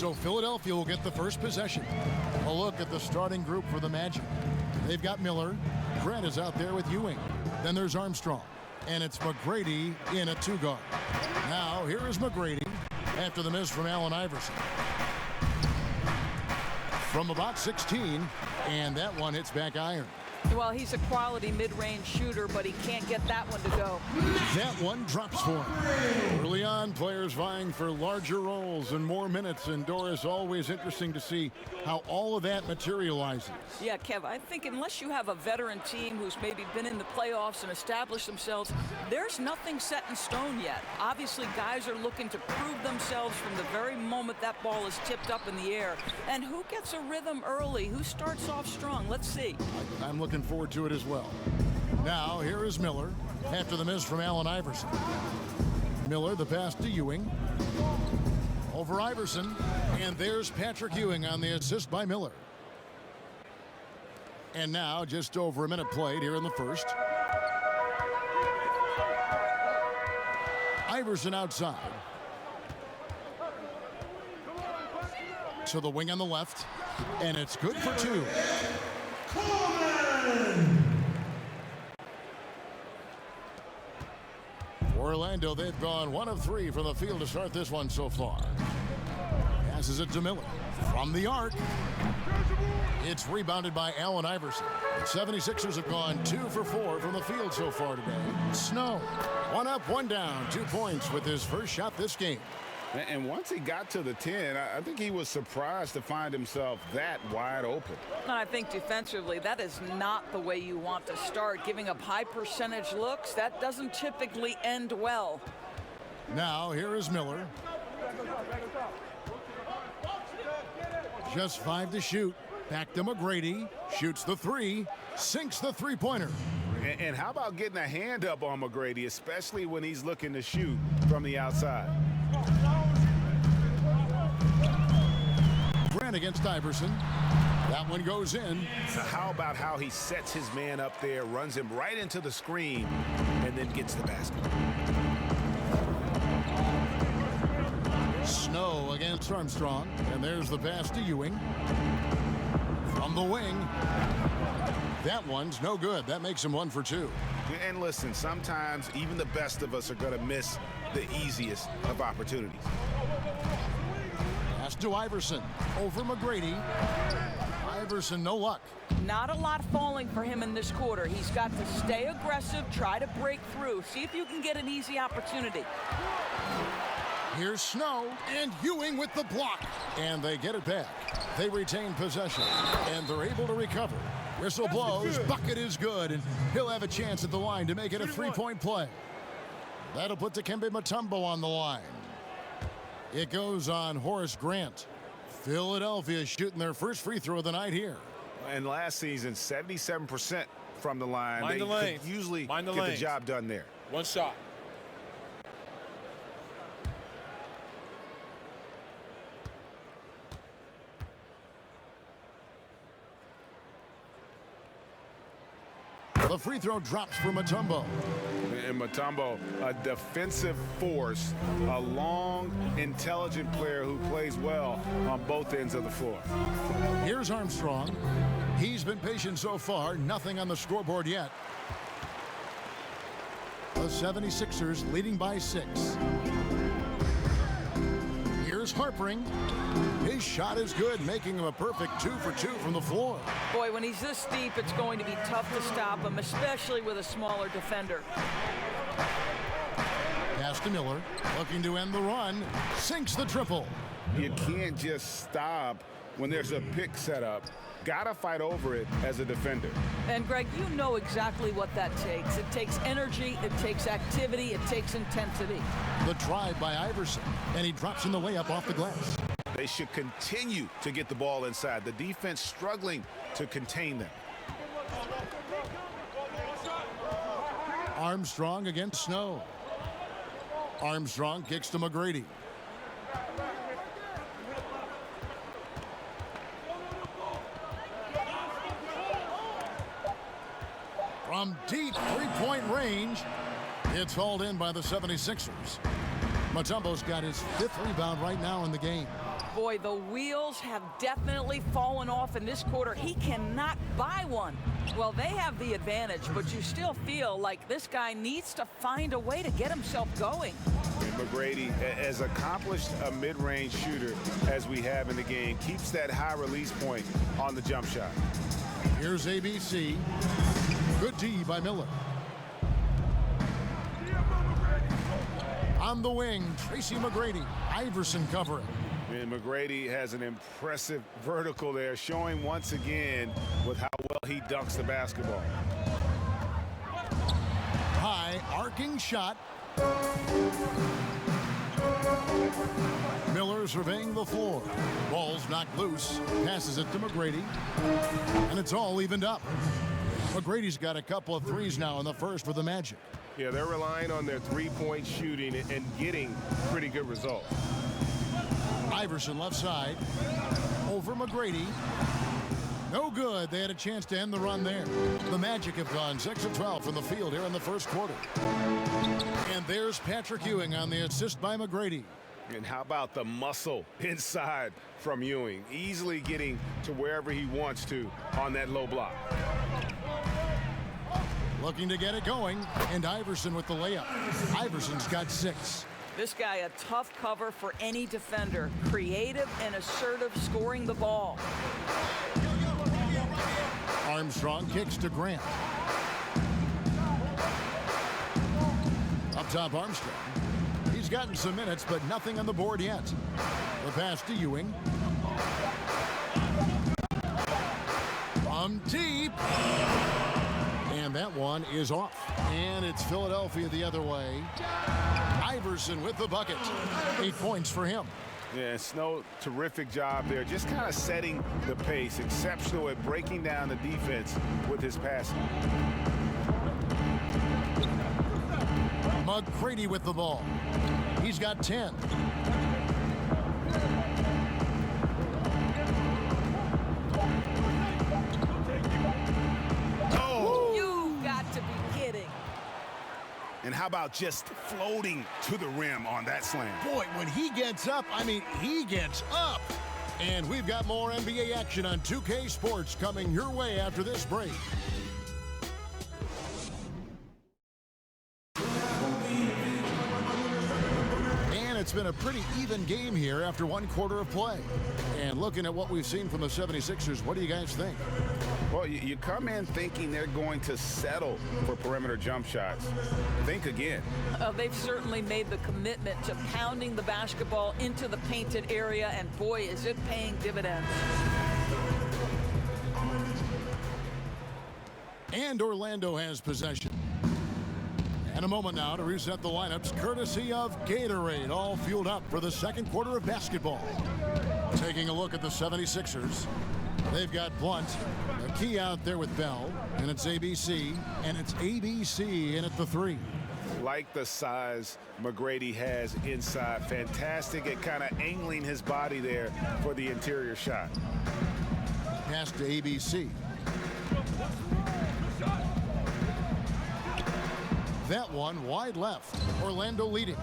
So Philadelphia will get the first possession. A look at the starting group for the Magic. They've got Miller. Grant is out there with Ewing. Then there's Armstrong. And it's McGrady in a two-guard. Now, here is McGrady after the miss from Allen Iverson. From about 16, and that one hits back iron. Well, he's a quality mid-range shooter, but he can't get that one to go. That one drops for him. Early on, players vying for larger roles and more minutes, and Doris, always interesting to see how all of that materializes. Yeah, Kev, I think unless you have a veteran team who's maybe been in the playoffs and established themselves, there's nothing set in stone yet. Obviously, guys are looking to prove themselves from the very moment that ball is tipped up in the air. And who gets a rhythm early? Who starts off strong? Let's see. I'm looking forward to it as well. Now, here is Miller after the miss from Allen Iverson. Miller, the pass to Ewing. Over Iverson, and there's Patrick Ewing on the assist by Miller. And now, just over a minute played here in the first. Iverson outside. To the wing on the left, and it's good for two. Orlando, they've gone 1 of 3 from the field to start this one so far. Passes it to Miller from the arc. It's rebounded by Allen Iverson. The 76ers have gone 2 for 4 from the field so far today. Snow, 1 up, 1 down, 2 points with his first shot this game. And once he got to the 10, I think he was surprised to find himself that wide open. I think defensively, that is not the way you want to start. Giving up high percentage looks, that doesn't typically end well. Now, here is Miller. Just 5 to shoot. Back to McGrady. Shoots the 3. Sinks the three-pointer. And how about getting a hand up on McGrady, especially when he's looking to shoot from the outside? Grant against Iverson. That one goes in. So how about how he sets his man up there, runs him right into the screen, and then gets the basket? Snow against Armstrong. And there's the pass to Ewing. From the wing. That one's no good. That makes him 1 for 2. And listen, sometimes even the best of us are going to miss the easiest of opportunities. Pass to Iverson. Over McGrady. Iverson, no luck. Not a lot falling for him in this quarter. He's got to stay aggressive, try to break through. See if you can get an easy opportunity. Here's Snow, and Ewing with the block. And they get it back. They retain possession, and they're able to recover. Whistle blows, bucket is good, and he'll have a chance at the line to make it a 3-point play. That'll put Dikembe Mutombo on the line. It goes on Horace Grant. Philadelphia shooting their first free throw of the night here. And last season, 77% from the line. Mind they the lane. could usually Mind the get lanes. the job done there. 1 shot. The free throw drops for Mutombo. And Mutombo, a defensive force, a long, intelligent player who plays well on both ends of the floor. Here's Armstrong. He's been patient so far. Nothing on the scoreboard yet. The 76ers leading by 6. Here's Harpering. His shot is good, making him a perfect 2 for 2 from the floor. Boy, when he's this deep, it's going to be tough to stop him, especially with a smaller defender. Pass to Miller, looking to end the run. Sinks the triple. You can't just stop when there's a pick set up. Gotta fight over it as a defender. And Greg, you know exactly what that takes. It takes energy, it takes activity, it takes intensity. The drive by Iverson, and he drops in the layup off the glass. They should continue to get the ball inside. The defense struggling to contain them. Armstrong against Snow. Armstrong kicks to McGrady. From deep three-point range, it's hauled in by the 76ers. Mutombo's got his 5th rebound right now in the game. Boy, the wheels have definitely fallen off in this quarter. He cannot buy one. Well, they have the advantage, but you still feel like this guy needs to find a way to get himself going. Mcgrady, as accomplished a mid-range shooter as we have in the game, keeps that high release point on the jump shot. Here's ABC. Good D by Miller. On the wing, Tracy Mcgrady. Iverson covering. And Mcgrady has an impressive vertical there, showing once again with how well he dunks the basketball. High arcing shot. Miller surveying the floor. Ball's knocked loose. Passes it to Mcgrady. And it's all evened up. Mcgrady's got a couple of threes now in the first for the Magic. Yeah, they're relying on their three-point shooting and getting pretty good results. Iverson left side. Over Mcgrady. No good. They had a chance to end the run there. The Magic have gone 6 of 12 from the field here in the first quarter. And there's Patrick Ewing on the assist by Mcgrady. And how about the muscle inside from Ewing, easily getting to wherever he wants to on that low block. Looking to get it going, and Iverson with the layup. Iverson's got 6. This guy a tough cover for any defender. Creative and assertive scoring the ball. Armstrong kicks to Grant. Up top, Armstrong. He's gotten some minutes, but nothing on the board yet. The pass to Ewing. From deep. And that one is off. And it's Philadelphia the other way. Iverson with the bucket. 8 points for him. Yeah, Snow, terrific job there. Just kind of setting the pace. Exceptional at breaking down the defense with his passing. Mcgrady with the ball. He's got 10. Oh! You've got to be kidding. And how about just floating to the rim on that slam? Boy, when he gets up, I mean, he gets up. And we've got more NBA action on 2K Sports coming your way after this break. And it's been a pretty even game here after one quarter of play. And looking at what we've seen from the 76ers, what do you guys think? Well, you come in thinking they're going to settle for perimeter jump shots. Think again. They've certainly made the commitment to pounding the basketball into the painted area, and boy, is it paying dividends. And Orlando has possession. And a moment now to reset the lineups, courtesy of Gatorade, all fueled up for the second quarter of basketball. Taking a look at the 76ers. They've got Blunt, a key out there with Bell, and it's ABC, and it's ABC in at the 3. Like the size Mcgrady has inside. Fantastic at kind of angling his body there for the interior shot. Pass to ABC. That one wide left. Orlando leading.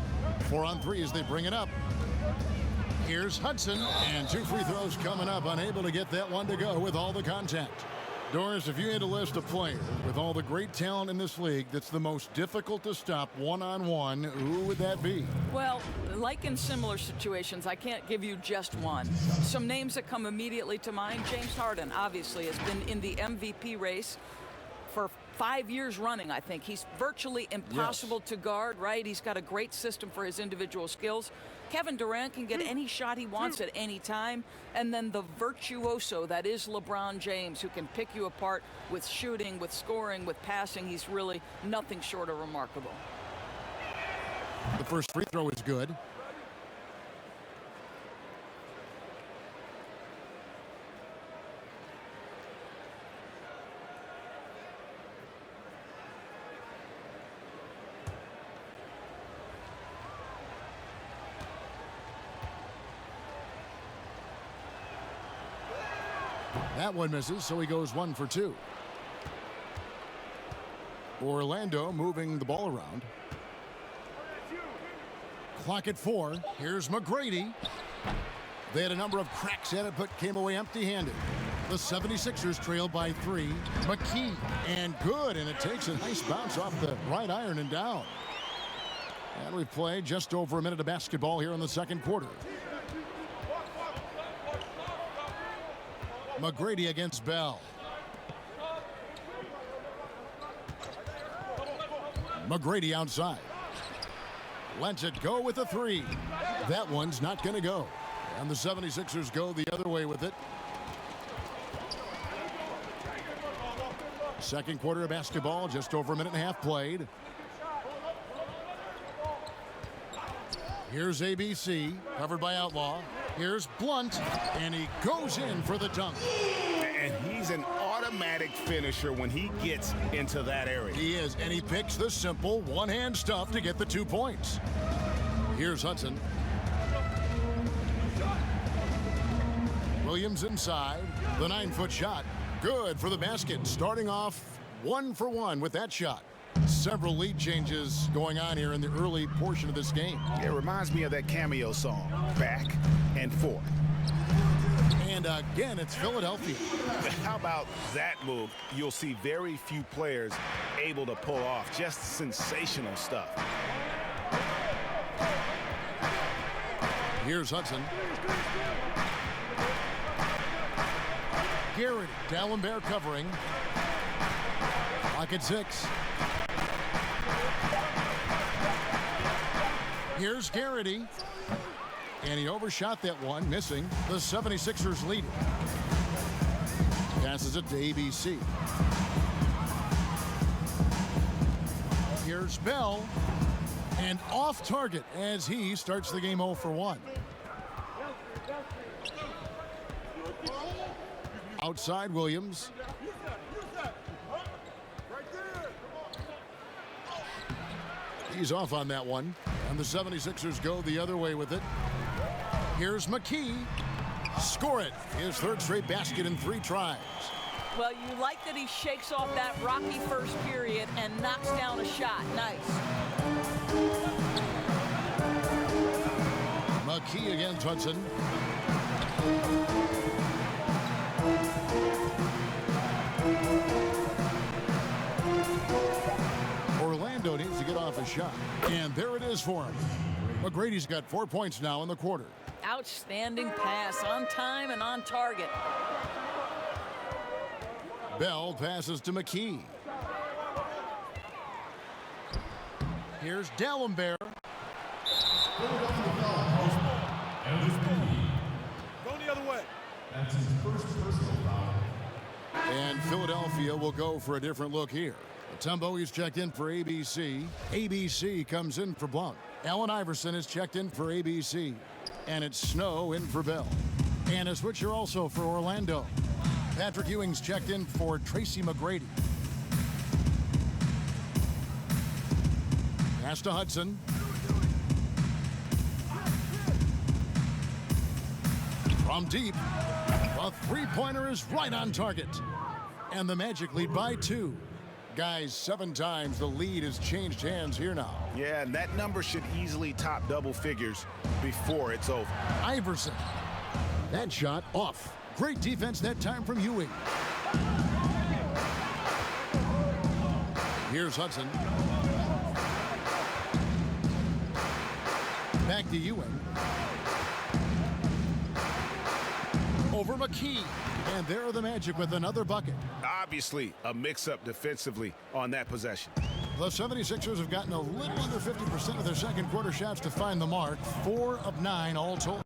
4 on 3 as they bring it up. Here's Hudson, and 2 free throws coming up, unable to get that one to go with all the contact. Doris, if you had to list a player with all the great talent in this league that's the most difficult to stop one-on-one, who would that be? Well, like in similar situations, I can't give you just one. Some names that come immediately to mind: James Harden, obviously, has been in the MVP race for 5 years running, I think. He's virtually impossible to guard, right? He's got a great system for his individual skills. Kevin Durant can get any shot he wants at any time. And then the virtuoso that is LeBron James, who can pick you apart with shooting, with scoring, with passing. He's really nothing short of remarkable. The first free throw is good. That one misses, so he goes 1 for 2. Orlando moving the ball around. Clock at 4. Here's Mcgrady. They had a number of cracks at it, but came away empty-handed. The 76ers trail by 3. McKee, and good, and it takes a nice bounce off the right iron and down. And we've played just over a minute of basketball here in the second quarter. McGrady against Bell. McGrady outside. Lets it go with a 3. That one's not going to go. And the 76ers go the other way with it. Second quarter of basketball, just over a minute and a half played. Here's ABC, covered by Outlaw. Here's Blunt, and he goes in for the dunk. And he's an automatic finisher when he gets into that area. He is, and he picks the simple one-hand stuff to get the 2 points. Here's Hudson. Williams inside. The 9-foot shot. Good for the basket. Starting off 1 for 1 with that shot. Several lead changes going on here in the early portion of this game. It reminds me of that cameo song, Back and Forth. And again, it's Philadelphia. How about that move? You'll see very few players able to pull off. Just sensational stuff. Here's Hudson. Garrett, D'Alembert covering. Pocket 6. Here's Garrity. And he overshot that one, missing. The 76ers lead. Passes it to ABC. Here's Bell. And off target as he starts the game 0 for 1. Outside Williams. He's off on that one. And the 76ers go the other way with it. Here's McKee. Score it. His third straight basket in 3 tries. Well, you like that he shakes off that rocky first period and knocks down a shot. Nice. McKee against Hudson. Orlando needs to get off a shot. And there it is for him. McGrady's got 4 points now in the quarter. Outstanding pass, on time and on target. Bell passes to McKee. Here's D'Alembert. Going the other way. That's his first personal foul. And Philadelphia will go for a different look here. Tumbo is checked in for ABC. ABC comes in for Blount. Allen Iverson is checked in for ABC. And it's Snow in for Bell. And a switcher also for Orlando. Patrick Ewing's checked in for Tracy McGrady. Pass to Hudson. From deep, a three-pointer is right on target. And the Magic lead by 2. Guys, 7 times the lead has changed hands here now. Yeah, and that number should easily top double figures before it's over. Iverson. That shot off. Great defense that time from Ewing. Here's Hudson. Back to Ewing. Over McKee. And there are the Magic with another bucket. Obviously, a mix-up defensively on that possession. The 76ers have gotten a little under 50% of their second quarter shots to find the mark. 4 of 9 all told.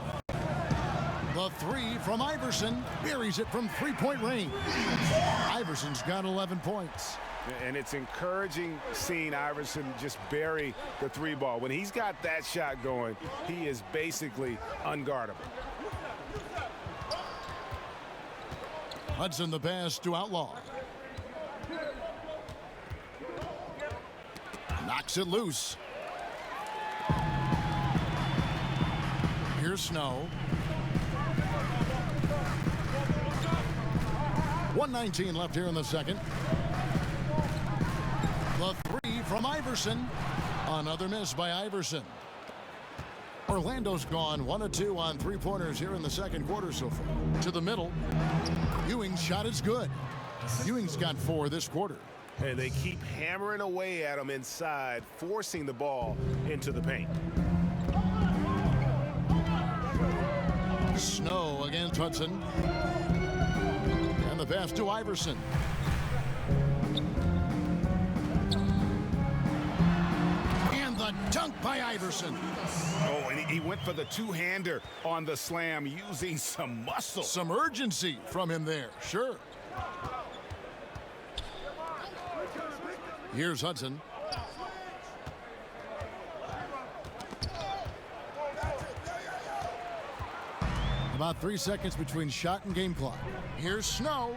The 3 from Iverson buries it from three-point range. Iverson's got 11 points. And it's encouraging seeing Iverson just bury the 3 ball. When he's got that shot going, he is basically unguardable. Hudson the pass to Outlaw. Knocks it loose. Here's Snow. 1:19 left here in the second. The 3 from Iverson. Another miss by Iverson. Orlando's gone 1 of 2 on three-pointers here in the second quarter so far. To the middle. Ewing's shot is good. Ewing's got 4 this quarter. And they keep hammering away at him inside, forcing the ball into the paint. Snow against Hudson. And the pass to Iverson. And the dunk by Iverson. Oh, and he went for the two-hander on the slam using some muscle. Some urgency from him there, sure. Here's Hudson. About 3 seconds between shot and game clock. Here's Snow.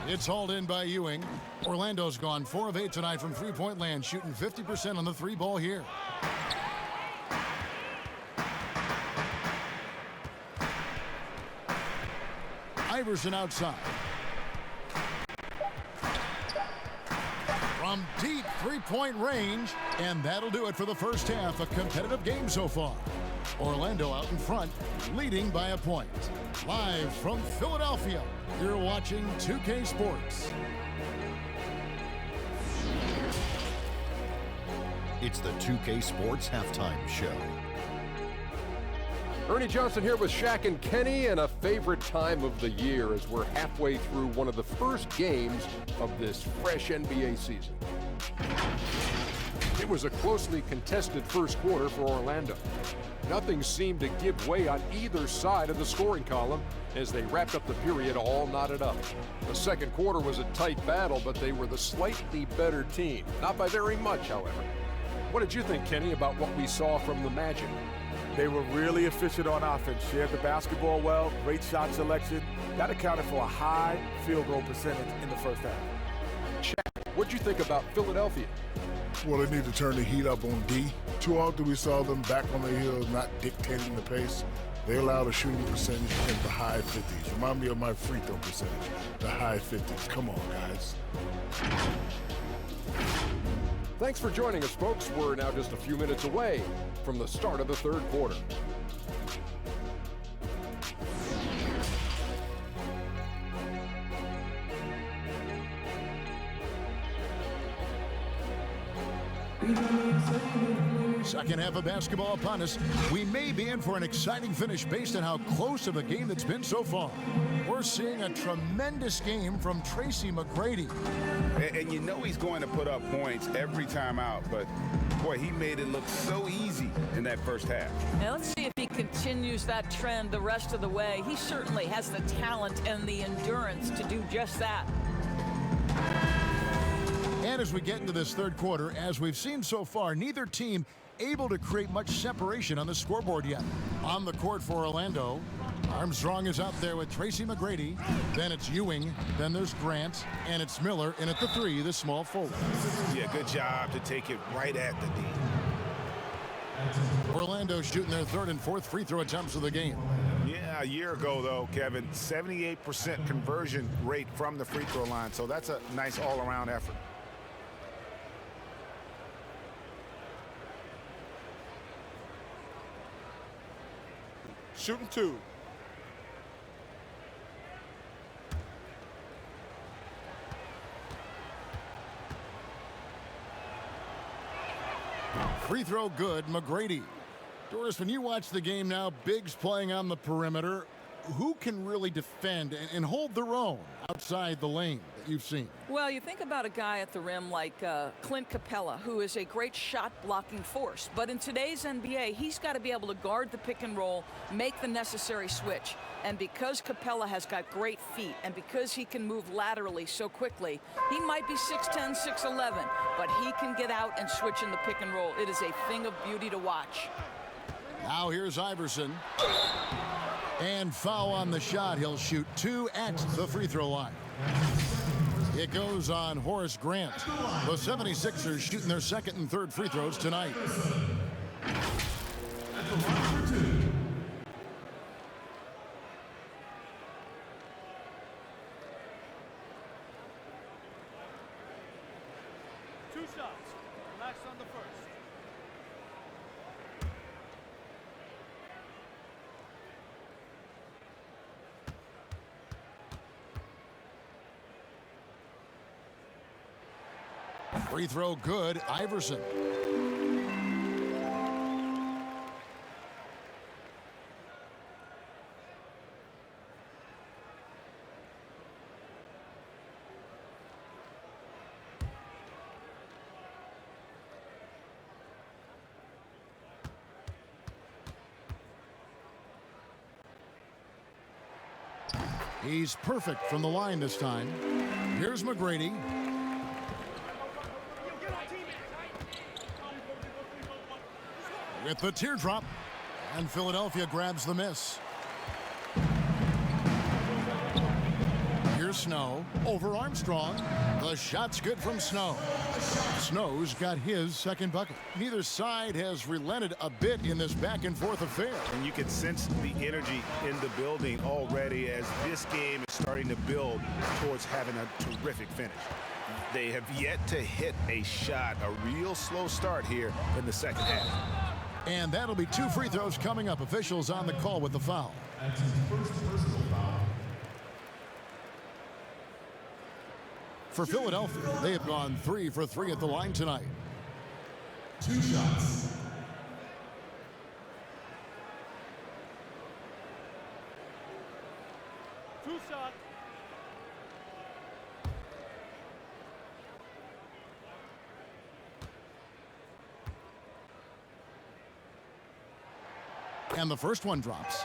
It's hauled in by Ewing. Orlando's gone 4 of 8 tonight from three-point land, shooting 50% on the 3-ball here. Iverson outside. From deep three-point range, and that'll do it for the first half. A competitive game so far. Orlando out in front, leading by a point. Live from Philadelphia, you're watching 2K Sports. It's the 2K Sports Halftime Show. Ernie Johnson here with Shaq and Kenny, and a favorite time of the year as we're halfway through one of the first games of this fresh NBA season. It was a closely contested first quarter for Orlando. Nothing seemed to give way on either side of the scoring column as they wrapped up the period all knotted up. The second quarter was a tight battle, but they were the slightly better team. Not by very much, however. What did you think, Kenny, about what we saw from the Magic? They were really efficient on offense, shared the basketball well, great shot selection. That accounted for a high field goal percentage in the first half. Shaq, what'd you think about Philadelphia? Well, they need to turn the heat up on D. Too often we saw them back on their heels, not dictating the pace. They allowed a shooting percentage in the high 50s. Remind me of my free throw percentage, the high 50s. Come on, guys. Thanks for joining us, folks. We're now just a few minutes away from the start of the third quarter. Second half of basketball upon us. We may be in for an exciting finish based on how close of a game that's been so far. We're seeing a tremendous game from Tracy McGrady. And you know he's going to put up points every time out, but boy, he made it look so easy in that first half. Now let's see if he continues that trend the rest of the way. He certainly has the talent and the endurance to do just that. And as we get into this third quarter, as we've seen so far, neither team able to create much separation on the scoreboard yet. On the court for Orlando, Armstrong is out there with Tracy McGrady. Then it's Ewing. Then there's Grant. And it's Miller in at the 3, the small forward. Yeah, good job to take it right at the D. Orlando shooting their third and fourth free throw attempts of the game. Yeah, a year ago, though, Kevin, 78% conversion rate from the free throw line. So that's a nice all-around effort. Shooting 2. Free throw good, McGrady. Doris, when you watch the game now, bigs playing on the perimeter, who can really defend and hold their own outside the lane that you've seen? Well, you think about a guy at the rim like Clint Capella, who is a great shot-blocking force. But in today's NBA, he's got to be able to guard the pick and roll, make the necessary switch. And because Capella has got great feet and because he can move laterally so quickly, he might be 6'10", 6'11", but he can get out and switch in the pick and roll. It is a thing of beauty to watch. Now here's Iverson. And foul on the shot. He'll shoot 2 at the free throw line. It goes on Horace Grant. The 76ers shooting their second and third free throws tonight. Two shots. Relax on the first. Free throw good, Iverson. He's perfect from the line this time. Here's McGrady. With the teardrop, and Philadelphia grabs the miss. Here's Snow over Armstrong. The shot's good from Snow. Snow's got his second bucket. Neither side has relented a bit in this back and forth affair. And you can sense the energy in the building already as this game is starting to build towards having a terrific finish. They have yet to hit a shot, a real slow start here in the second half. And that'll be 2 free throws coming up. Officials on the call with the foul. That's his first personal foul. For Philadelphia, they have gone 3 for 3 at the line tonight. 2 shots. And the first one drops.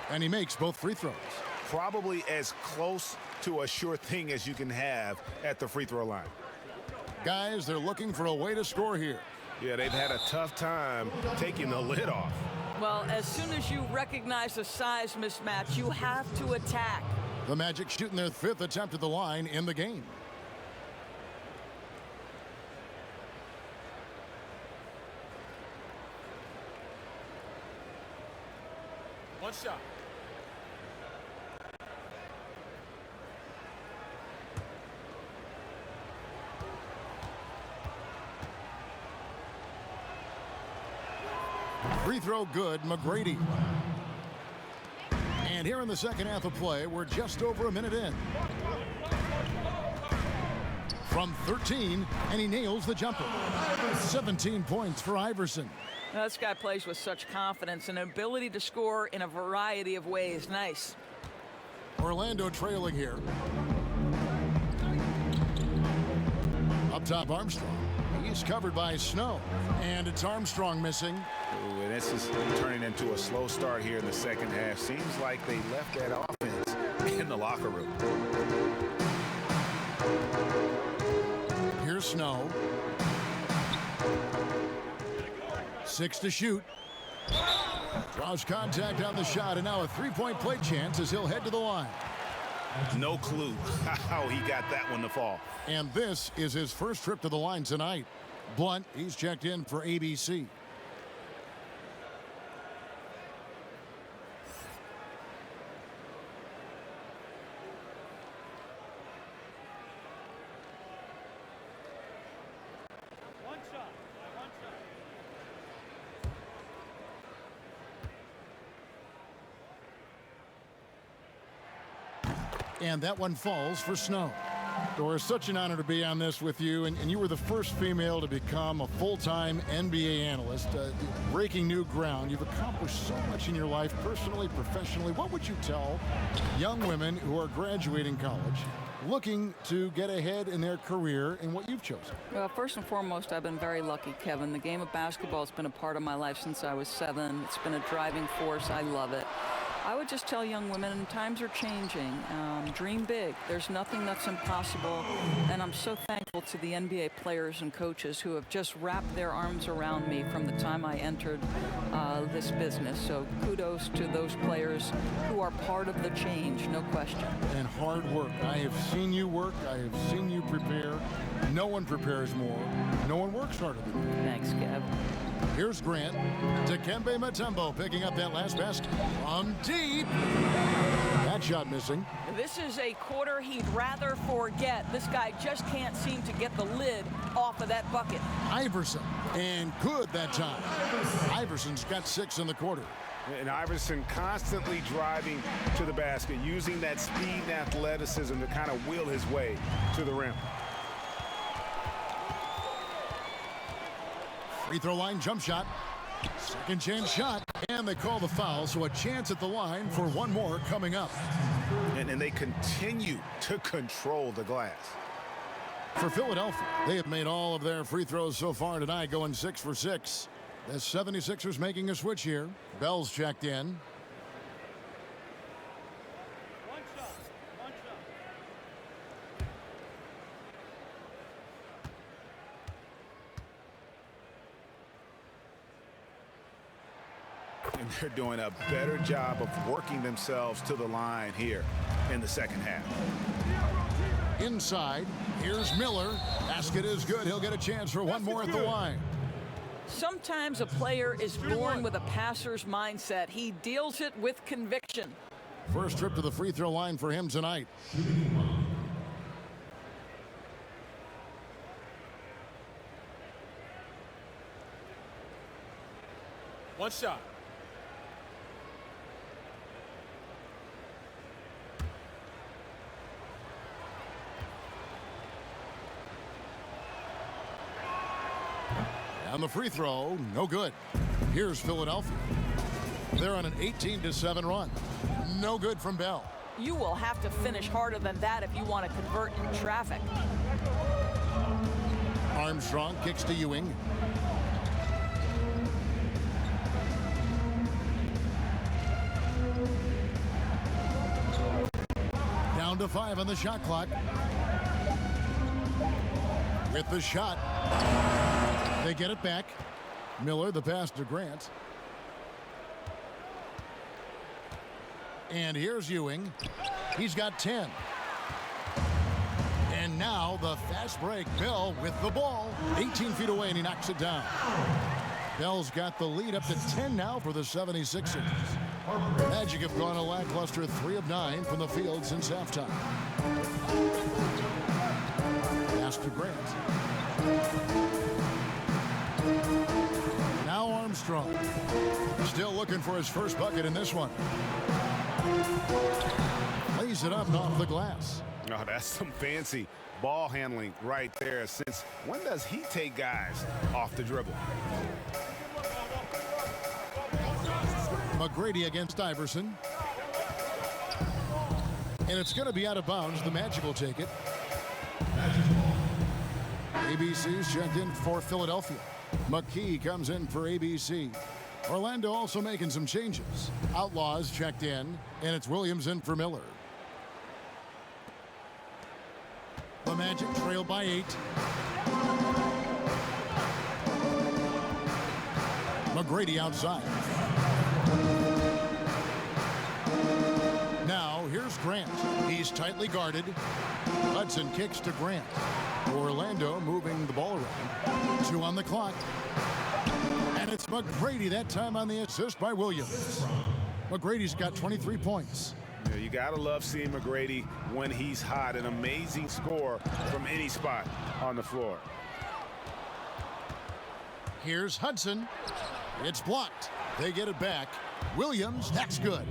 And he makes both free throws. Probably as close to a sure thing as you can have at the free throw line. Guys, they're looking for a way to score here. Yeah, they've had a tough time taking the lid off. Well, as soon as you recognize a size mismatch, you have to attack. The Magic shooting their 5th attempt at the line in the game. One shot. Free throw good, McGrady. And here in the second half of play, we're just over a minute in. From 13, and he nails the jumper. 17 points for Iverson. Now, this guy plays with such confidence and an ability to score in a variety of ways. Nice. Orlando trailing here. Up top, Armstrong. He's covered by Snow. And it's Armstrong missing. Ooh, and this is turning into a slow start here in the second half. Seems like they left that offense in the locker room. Here's Snow. 6 to shoot. Draws contact on the shot, and now a three-point play chance as he'll head to the line. No clue how he got that one to fall. And this is his first trip to the line tonight. Blunt, he's checked in for ABC. And that one falls for Snow. Doris, such an honor to be on this with you, and you were the first female to become a full-time NBA analyst, breaking new ground. You've accomplished so much in your life, personally, professionally. What would you tell young women who are graduating college, looking to get ahead in their career in what you've chosen? Well, first and foremost, I've been very lucky, Kevin. The game of basketball has been a part of my life since I was 7. It's been a driving force. I love it. I would just tell young women, times are changing. Dream big. There's nothing that's impossible. And I'm so thankful to the NBA players and coaches who have just wrapped their arms around me from the time I entered this business. So kudos to those players who are part of the change, no question. And hard work. I have seen you work. I have seen you prepare. No one prepares more. No one works harder than you. Thanks, Kev. Here's Grant. Dikembe Mutombo picking up that last basket from deep. That shot missing. This is a quarter he'd rather forget. This guy just can't seem to get the lid off of that bucket. Iverson, and good that time. Iverson's got 6 in the quarter. And Iverson constantly driving to the basket, using that speed and athleticism to kind of wheel his way to the rim. Free throw line jump shot. Second chance shot. And they call the foul, so a chance at the line for one more coming up. And they continue to control the glass. For Philadelphia, they have made all of their free throws so far tonight, going 6 for 6. The 76ers making a switch here. Bell's checked in. And they're doing a better job of working themselves to the line here in the second half. Inside, here's Miller. Basket is good. He'll get a chance for one more at the line. Sometimes a player is born with a passer's mindset. He deals it with conviction. First trip to the free throw line for him tonight. One shot. On the free throw, no good. Here's Philadelphia. They're on an 18-7 run. No good from Bell. You will have to finish harder than that if you want to convert in traffic. Armstrong kicks to Ewing. Down to 5 on the shot clock. With the shot. They get it back. Miller, the pass to Grant. And here's Ewing. He's got 10. And now the fast break. Bell with the ball. 18 feet away, and he knocks it down. Bell's got the lead up to 10 now for the 76ers. Magic have gone a lackluster 3 of 9 from the field since halftime. Pass to Grant. Now Armstrong. Still looking for his first bucket in this one. Lays it up and off the glass. Oh, that's some fancy ball handling right there. Since when does he take guys off the dribble? Mcgrady against Iverson. And it's going to be out of bounds. The Magic will take it. ABC's checked in for Philadelphia. McKee comes in for ABC. Orlando also making some changes. Outlaws checked in, and it's Williams in for Miller. The Magic trail by 8. Mcgrady outside. Now here's Grant. He's tightly guarded. Hudson kicks to Grant. Orlando moving the ball around. 2 on the clock. And it's Mcgrady, that time on the assist by Williams. Mcgrady's got 23 points. Yeah, you got to love seeing Mcgrady when he's hot. An amazing score from any spot on the floor. Here's Hudson. It's blocked. They get it back. Williams, that's good.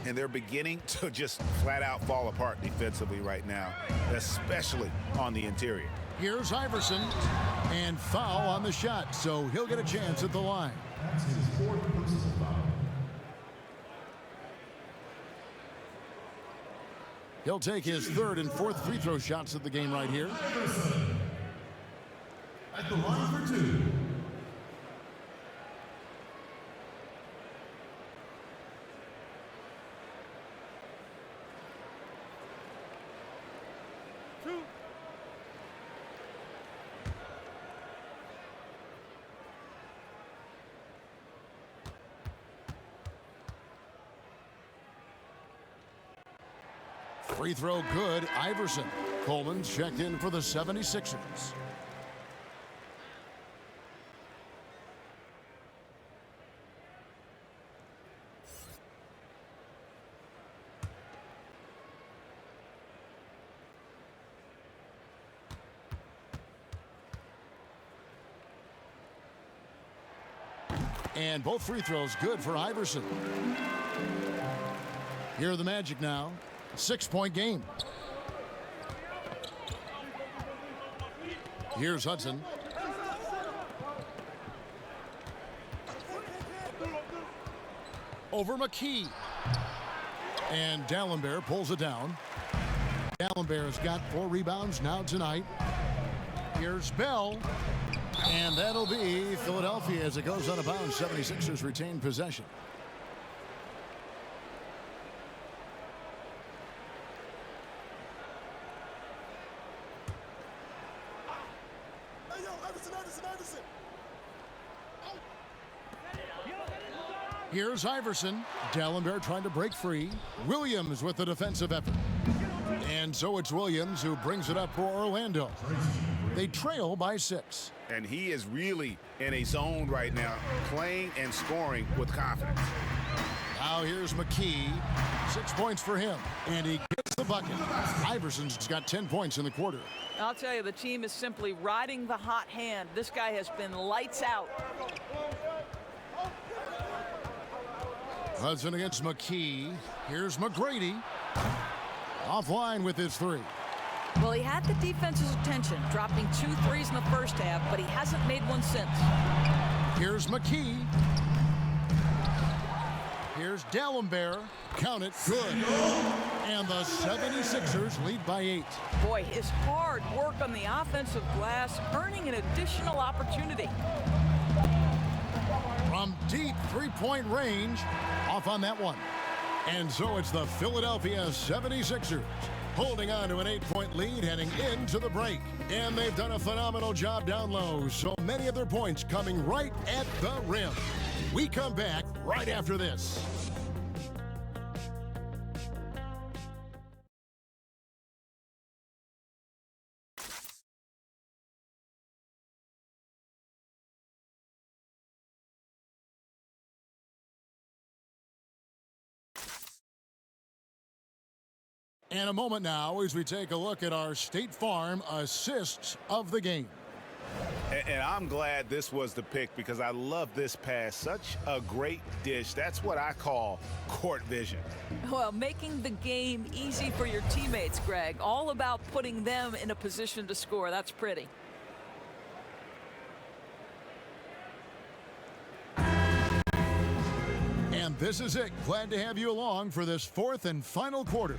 And they're beginning to just flat out fall apart defensively right now, especially on the interior. Here's Iverson, and foul on the shot, so he'll get a chance at the line. That's his 4th personal foul. He'll take his 3rd and 4th free throw shots of the game right here. At the line for 2. Free throw good, Iverson. Coleman's checked in for the 76ers. And both free throws good for Iverson. Here are the Magic now. 6-point game. Here's Hudson. Over McKee. And Dallenberg pulls it down. Dallenberg's got 4 rebounds now tonight. Here's Bell. And that'll be Philadelphia as it goes out of bounds. 76ers retain possession. Here's Iverson. Dallenberg trying to break free. Williams with the defensive effort. And so it's Williams who brings it up for Orlando. They trail by 6. And he is really in a zone right now, playing and scoring with confidence. Now here's McKee. 6 points for him. And he gets the bucket. Iverson's got 10 points in the quarter. I'll tell you, the team is simply riding the hot hand. This guy has been lights out. Hudson against McKee. Here's McGrady. Offline with his 3. Well, he had the defense's attention, dropping 2 threes in the first half, but he hasn't made one since. Here's McKee. Here's Dallenberg. Count it. Good. And the 76ers lead by 8. Boy, his hard work on the offensive glass, earning an additional opportunity. From deep 3-point range, off on that one. And so it's the Philadelphia 76ers holding on to an 8-point lead heading into the break. And they've done a phenomenal job down low. So many of their points coming right at the rim. We come back right after this. And a moment now as we take a look at our State Farm assists of the game. And I'm glad this was the pick because I love this pass. Such a great dish. That's what I call court vision. Well, making the game easy for your teammates, Greg. All about putting them in a position to score. That's pretty. And this is it. Glad to have you along for this 4th and final quarter.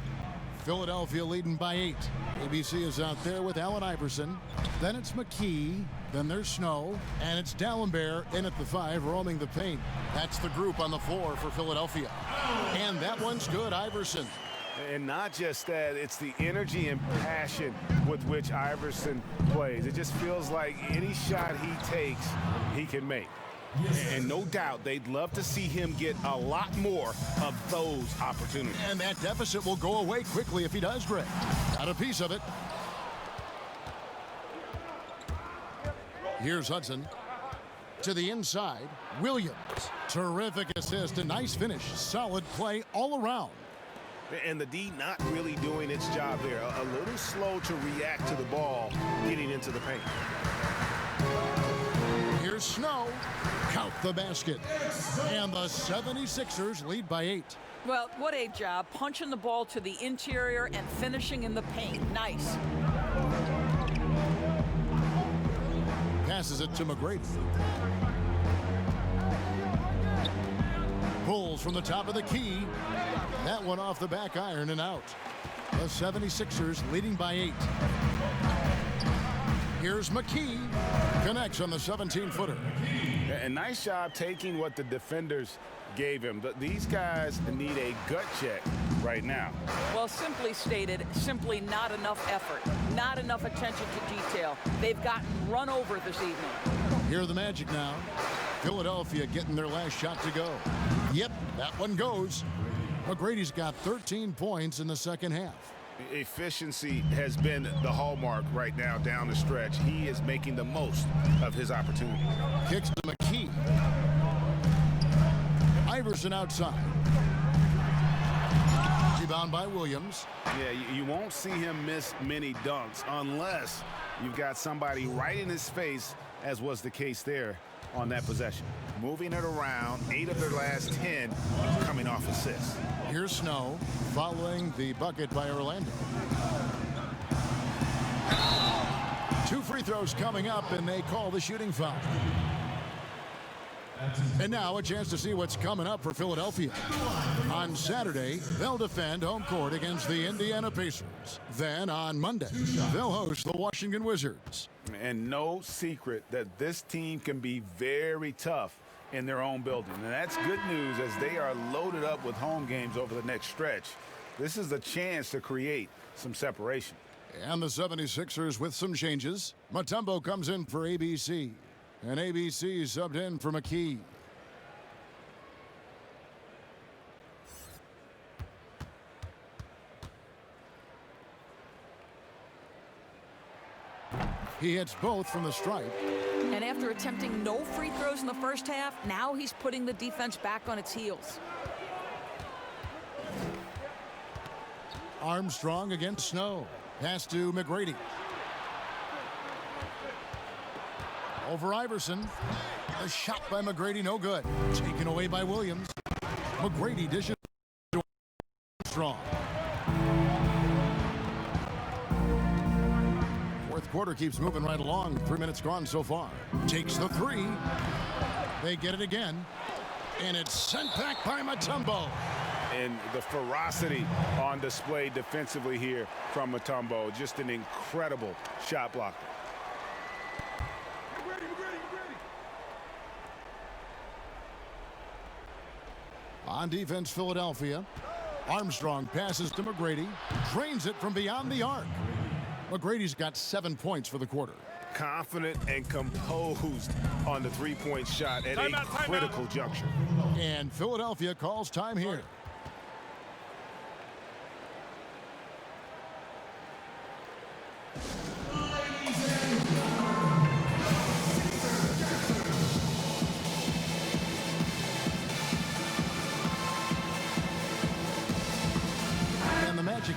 Philadelphia leading by 8. ABC is out there with Allen Iverson. Then it's McKee. Then there's Snow. And it's Dallenberg in at the 5, roaming the paint. That's the group on the floor for Philadelphia. And that one's good, Iverson. And not just that, it's the energy and passion with which Iverson plays. It just feels like any shot he takes, he can make. And no doubt they'd love to see him get a lot more of those opportunities. And that deficit will go away quickly if he does, Greg. Got a piece of it. Here's Hudson. To the inside, Williams. Terrific assist, a nice finish. Solid play all around. And the D not really doing its job there. A little slow to react to the ball getting into the paint. Here's Snow. Count the basket. And the 76ers lead by 8. Well, what a job. Punching the ball to the interior and finishing in the paint. Nice. Passes it to McGrady. Pulls from the top of the key. That one off the back iron and out. The 76ers leading by 8. Here's McKee. Connects on the 17-footer. A nice job taking what the defenders gave him. These guys need a gut check right now. Well, simply stated, simply not enough effort. Not enough attention to detail. They've gotten run over this evening. Here are the Magic now. Philadelphia getting their last shot to go. Yep, that one goes. McGrady's got 13 points in the second half. Efficiency has been the hallmark right now down the stretch. He is making the most of his opportunity. Kicks to McKee. Iverson outside. Rebound by Williams. Yeah, you won't see him miss many dunks unless You've got somebody right in his face, as was the case there on that possession. Moving it around, 8 of their last 10 coming off assists. Here's Snow following the bucket by Orlando. 2 free throws coming up, and they call the shooting foul. And now a chance to see what's coming up for Philadelphia. On Saturday, they'll defend home court against the Indiana Pacers. Then on Monday, they'll host the Washington Wizards. And no secret that this team can be very tough in their own building. And that's good news as they are loaded up with home games over the next stretch. This is a chance to create some separation. And the 76ers with some changes. Mutombo comes in for ABC. And ABC subbed in for McKee. He hits both from the stripe. And after attempting no free throws in the first half, now he's putting the defense back on its heels. Armstrong against Snow. Pass to McGrady. Over Iverson. A shot by McGrady, no good. Taken away by Williams. McGrady dishes to Armstrong. Fourth quarter keeps moving right along. 3 minutes gone so far. Takes the 3. They get it again. And it's sent back by Mutombo. And the ferocity on display defensively here from Mutombo. Just an incredible shot blocker. On defense, Philadelphia. Armstrong passes to McGrady. Drains it from beyond the arc. McGrady's got 7 points for the quarter. Confident and composed on the three-point shot at a critical juncture. And Philadelphia calls time here.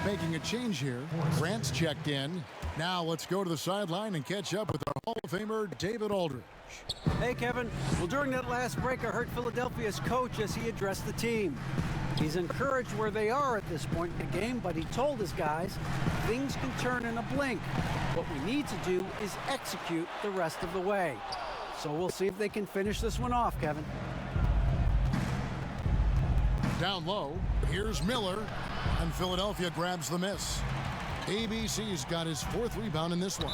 Making a change here. Grant's checked in. Now let's go to the sideline and catch up with our Hall of Famer, David Aldridge. Hey, Kevin. Well, during that last break, I heard Philadelphia's coach as he addressed the team. He's encouraged where they are at this point in the game, but he told his guys things can turn in a blink. What we need to do is execute the rest of the way. So we'll see if they can finish this one off, Kevin. Down low, here's Miller, and Philadelphia grabs the miss. ABC's got his 4th rebound in this one.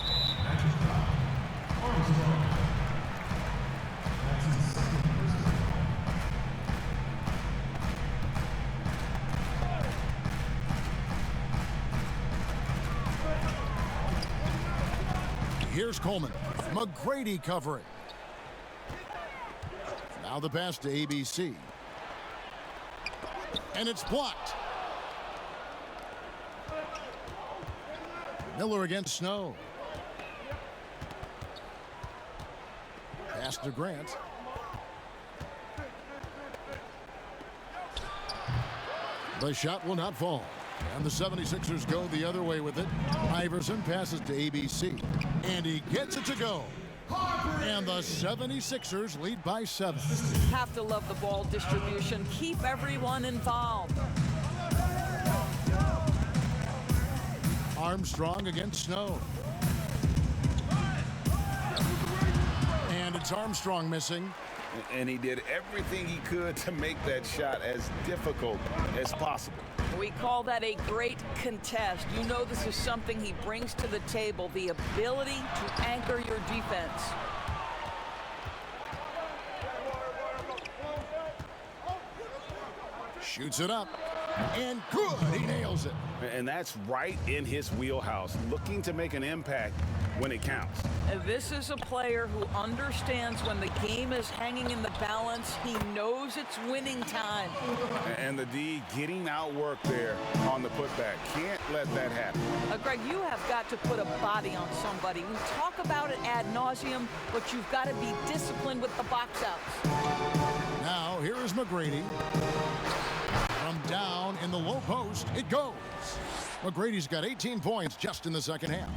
Here's Coleman. McGrady covering. Now the pass to ABC. And it's blocked. Miller against Snow. Pass to Grant. The shot will not fall. And the 76ers go the other way with it. Iverson passes to ABC. And he gets it to go. And the 76ers lead by 7. Have to love the ball distribution. Keep everyone involved. Armstrong against Snow. And it's Armstrong missing. And he did everything he could to make that shot as difficult as possible. We call that a great contest. You know this is something he brings to the table, the ability to anchor your defense. Shoots it up. And good. He nails it. And that's right in his wheelhouse, looking to make an impact when it counts. This is a player who understands when the game is hanging in the balance. He knows it's winning time. And the D getting outworked there on the putback. Can't let that happen. Greg, you have got to put a body on somebody. We talk about it ad nauseum, but you've got to be disciplined with the box outs. Now, here is McGrady. From down in the low post, it goes. McGrady's got 18 points just in the second half.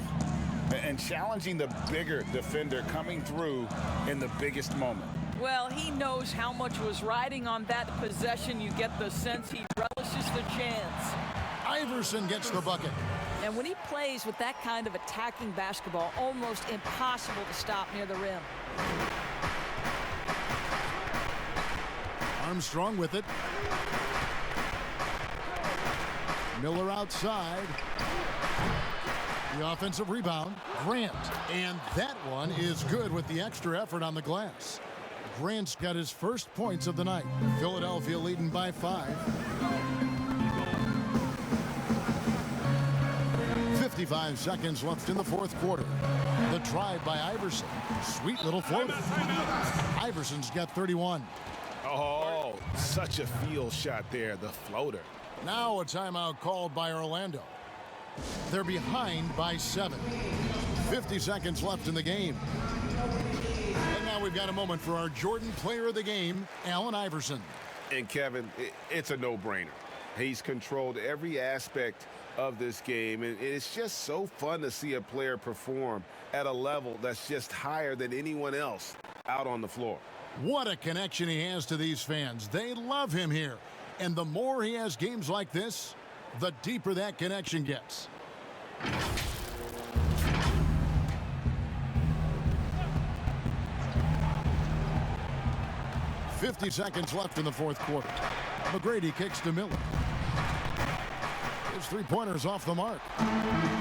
and challenging the bigger defender coming through in the biggest moment. Well, he knows how much was riding on that possession. You get the sense he relishes the chance. Iverson gets the bucket. And when he plays with that kind of attacking basketball, almost impossible to stop near the rim. Armstrong with it. Miller outside. The offensive rebound, Grant. And that one is good with the extra effort on the glass. Grant's got his first points of the night. Philadelphia leading by 5. 55 seconds left in the fourth quarter. The drive by Iverson. Sweet little floater. Iverson's got 31. Oh, such a field shot there, the floater. Now a timeout called by Orlando. They're behind by 7. 50 seconds left in the game. And now we've got a moment for our Jordan player of the game, Allen Iverson. And Kevin, it's a no-brainer. He's controlled every aspect of this game, and it's just so fun to see a player perform at a level that's just higher than anyone else out on the floor. What a connection he has to these fans. They love him here. And the more he has games like this, the deeper that connection gets. .50 seconds left in the fourth quarter. McGrady kicks to Miller. His three-pointers off the mark.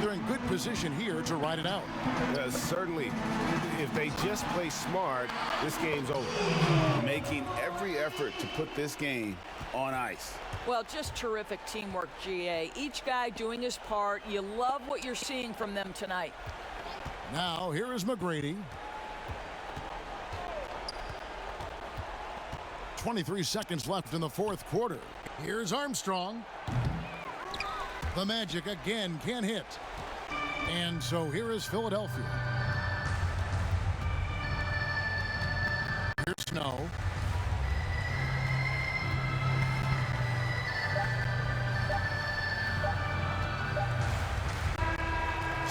They're in good position here to ride it out. Certainly, if they just play smart, this game's over. Making every effort to put this game on ice. Well, just terrific teamwork, GA. Each guy doing his part. You love what you're seeing from them tonight. Now, here is McGrady. 23 seconds left in the fourth quarter. Here's Armstrong. The Magic again can't hit. And so here is Philadelphia. Here's Snow.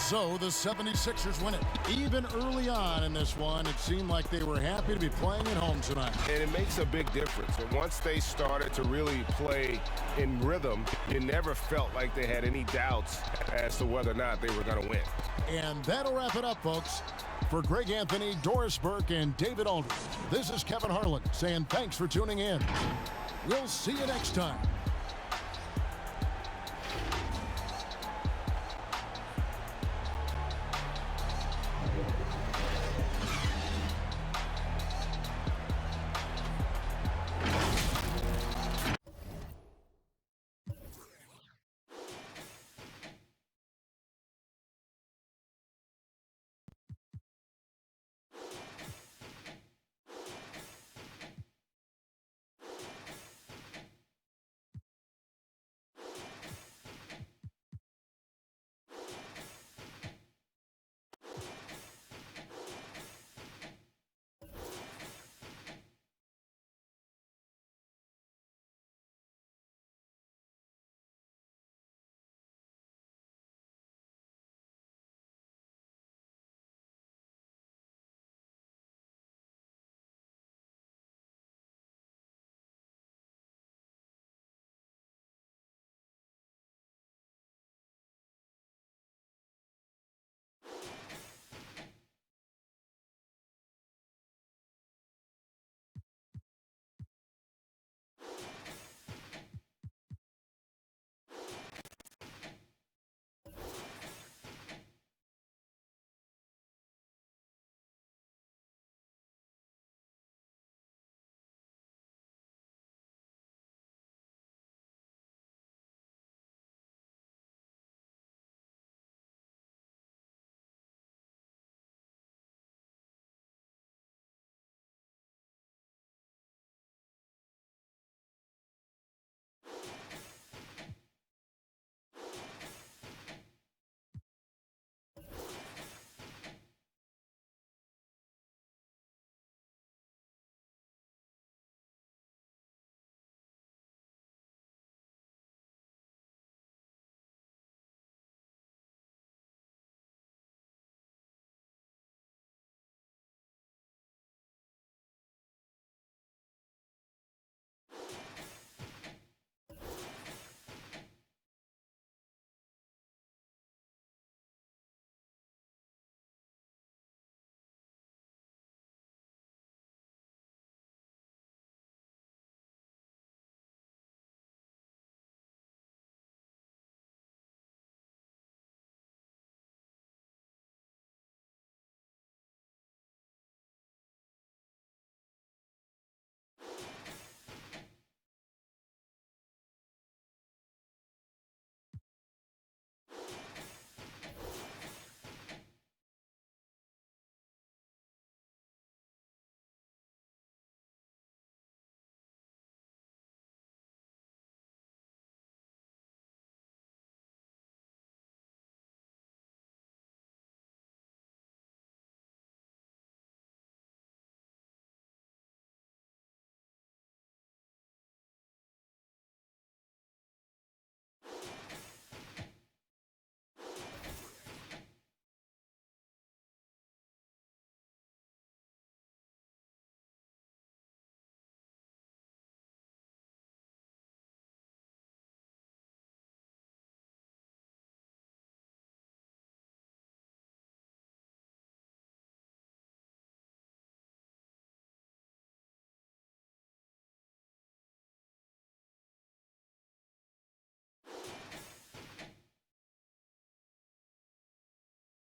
So the 76ers win it. Even early on in this one, it seemed like they were happy to be playing at home tonight. And it makes a big difference. And once they started to really play in rhythm, you never felt like they had any doubts as to whether or not they were going to win. And that'll wrap it up, folks. For Greg Anthony, Doris Burke, and David Aldridge, this is Kevin Harlan saying thanks for tuning in. We'll see you next time.